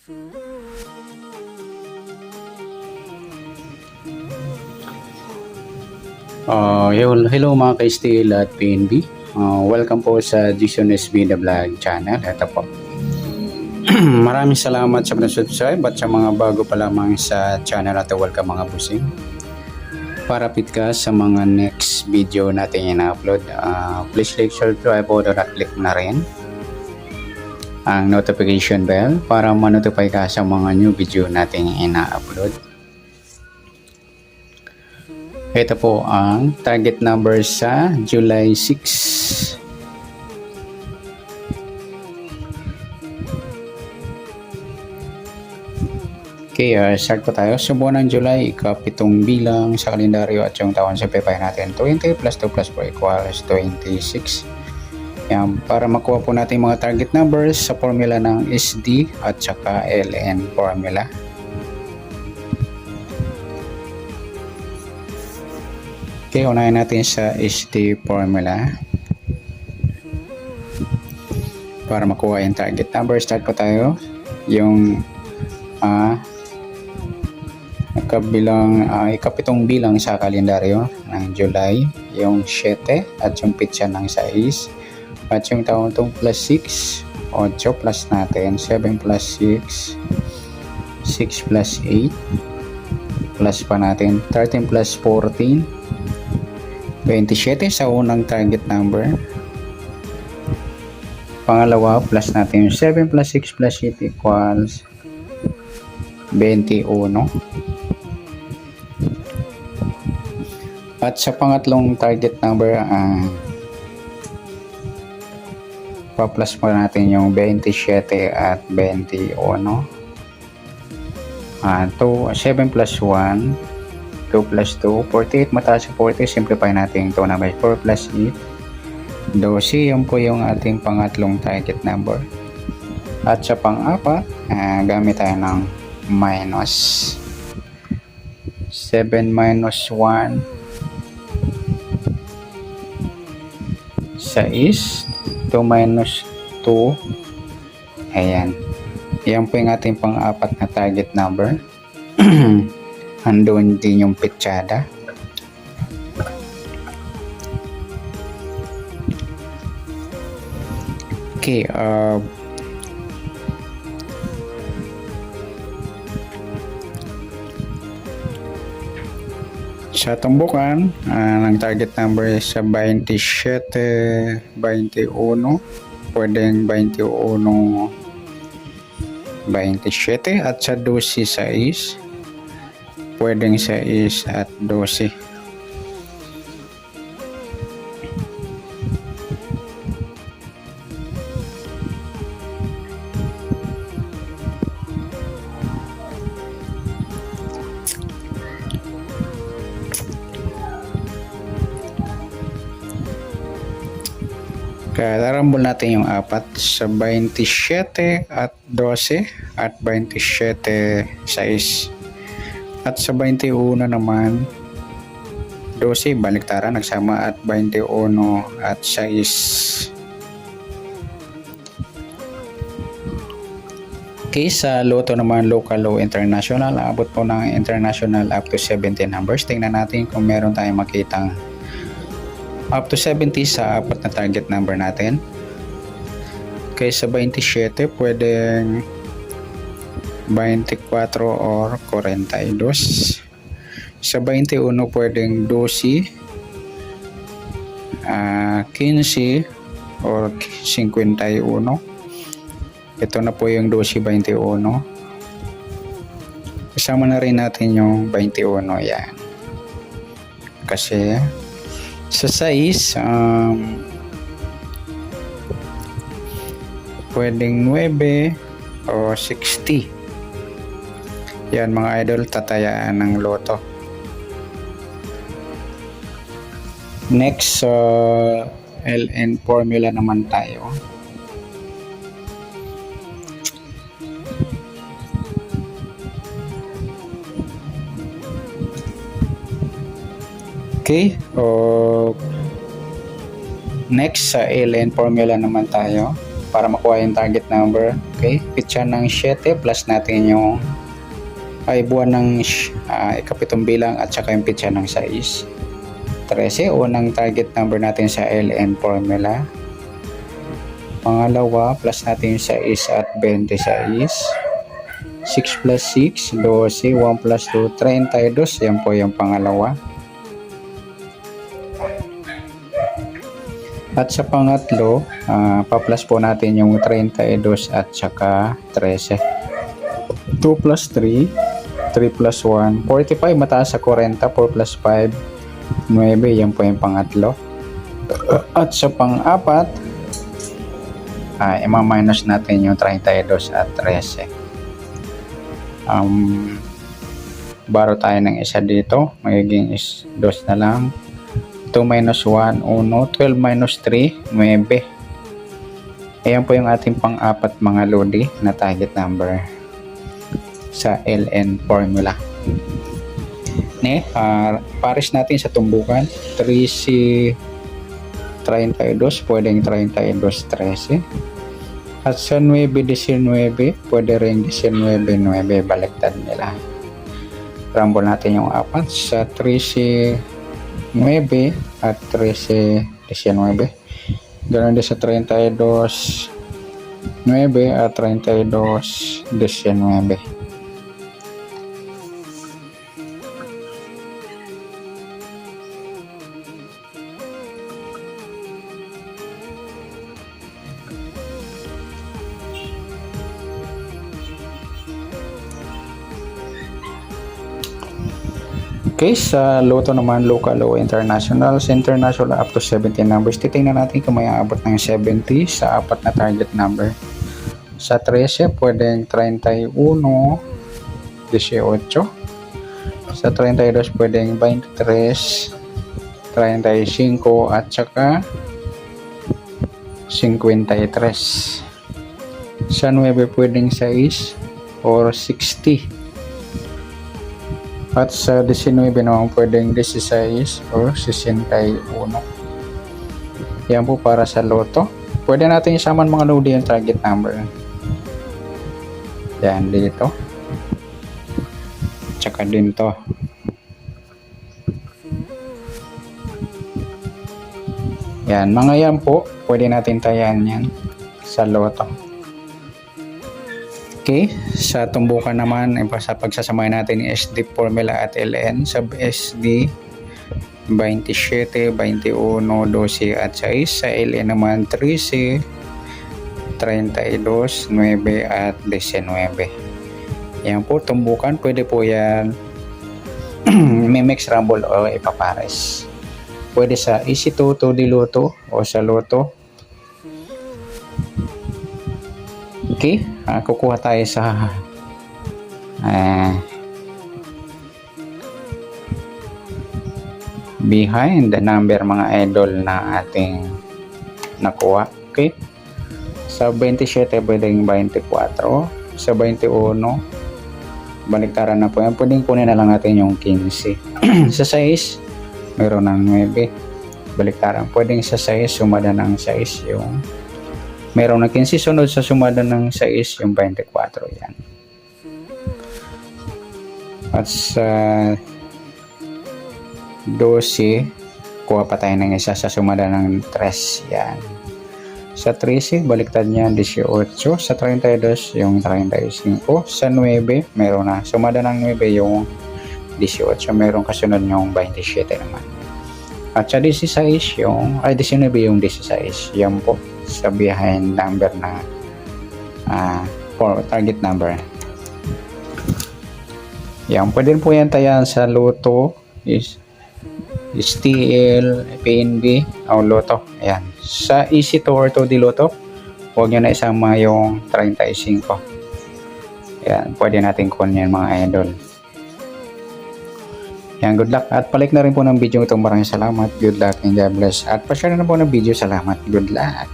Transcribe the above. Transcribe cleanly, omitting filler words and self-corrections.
Hello mga ka-STL at PNB. Welcome po sa Jason SB The Vlog channel. Ito po. Maraming salamat sa subscribe at sa mga bago pa lamang sa channel at welcome mga busing. Para fit ka sa mga next video natin ina-upload, please like, subscribe po at click na rin ang notification bell para ma-notify ka sa mga new video natin ina-upload. Ito po ang target number sa July 6. Okay, start po tayo. Sa buwan ng July, ika-7 bilang sa kalendaryo at yung taon sa pepay natin. 20 plus 2 plus 4 equals 26. Yan, para makuha po natin mga target numbers sa formula ng SD at saka LN formula. Okay, unahin natin sa SD formula. Para makuha yung target number, start po tayo. Yung ikapitong bilang sa kalendaryo ng July, yung 7 at yung pitsa ng 6 at yung taon itong plus 6, 8 plus natin, 7 plus 6, 6 plus 8 plus pa natin, 13 plus 14, 27 sa unang target number. Pangalawa, plus natin yung 7 plus 6 plus 8 equals 21. At sa pangatlong target number, pa-plus mo natin yung 27 at 21. 7 plus 1, 2 plus 2, 48, mataas sa 40, simplify natin ito na by 4 plus 8, 12, yun po yung ating pangatlong target number. At sa pang-apat, gamit tayo ng minus. 7 minus 1, 6, 2 minus 2, ayan. Yan po yung ating pang-apat na target number. Andun din yung pitsada. Okay, sa tumbukan, ng target number sa 27, 21, pwedeng 21, 27 at sa 12, 6, pwedeng 6 at 12. Kaya larambol natin yung apat sa 27 at 12 at 27, 6. At sa 21 naman, 12, baliktaran, nagsama at 21 at 6. Okay, sa loto naman, local, low, international, abot po ng international up to 70 numbers. Tingnan natin kung meron tayong makitang up to 70 sa apat na target number natin. Okay, sa 27, pwedeng 24 or 42. Sa 21, pwedeng 12, 15 or 51. Ito na po yung 12, 21. Kasama na rin natin yung 21, yan. Kasi sa 6, pwedeng 9 o 60. Yan mga idol, tatayaan ng loto. Next, LN formula naman tayo. Okay, next sa LN formula naman tayo para makuha yung target number. Okay, pitsa ng 7 plus natin yung buwan ng ikapitong bilang at saka yung pitsa ng 6. 13, unang target number natin sa LN formula. Pangalawa, plus natin yung 6 at 26. 6 plus 6, 12. 1 plus 2, 32. Yan po yung pangalawa. At sa pangatlo, pa-plus po natin yung 32 at saka 13. 2 plus 3, 3 plus 1, 45. Mataas sa 40, 4 plus 5, 9. Yan po yung pangatlo. At sa pang-apat, ima-minus natin yung 32 at 13. Baro tayo ng isa dito. Magiging 2 na lang. 2 minus 1, 1. 12 minus 3, 9. Ayan po yung ating pang-apat mga lodi na target number sa LN formula. Pares natin sa tumbukan. 3C 32, pwedeng 32, 13. At sa 9, 19, pwede rin 19, 9. Baliktad nila. Rumble natin yung 4 sa 3C 9 at 13, 19. Ganoon din sa 32, 9 at 32, 19. Okay, sa loto naman, local o international. Sa international, up to 17 numbers. Titingnan natin kung may aabot ng 70 sa apat na target number. Sa 13, pwedeng 31, 18. Sa 32, pwedeng 23, 35, at saka 53. Sa 9, pwedeng 6 or 60. At sa 19 naman pwedeng 16 or 61. Yan po para sa loto. Pwede natin isaman mga lodi yung target number. Yan dito. Tsaka din to. Yan, mga yan po. Pwede natin tayan yan sa loto. Okay, sa tumbukan naman, sa pagsasamahin natin yung SD formula at LN, sub SD 27, 21, 12 at 6. Sa LN naman 13, 32, 9 at 19. Yan po, tumbukan. Pwede po yan may mix rumble o ipapares. Pwede sa Easy Toto di Loto o sa Loto. Okay, kukuha tayo sa behind the number mga idol na ating nakuha. Okay, sa 27 pwedeng 24, sa 21 baliktaran na po yan, pwedeng kunin na lang natin yung 15. Sa 6 mayroon ng 9, baliktaran, pwedeng sa 6 sumada ng 6 yung meron na 15, sunod sa sumada ng 6 yung 24 yan. At sa 12 kuha pa tayo ng isa sa sumada ng 3 yan. Sa 13 baliktad niya 18, sa 32 yung 35, sa 9 meron na sumada ng 9 yung 18, meron kasunod yung 27 naman. At sa 16 yung 19 yung 16, yan po sa behind number na for target number. Yan, pwede po yan tayan sa Loto, STL, PNB, o Loto. Ayan. Sa Easy to or to di Loto, huwag nyo na isama yung 35. Ayan, pwede natin kunin yan mga idol. Yan, good luck. At palik na rin po ng video itong maraming salamat. Good luck and God bless. At pa-share na po ng video. Salamat. Good luck.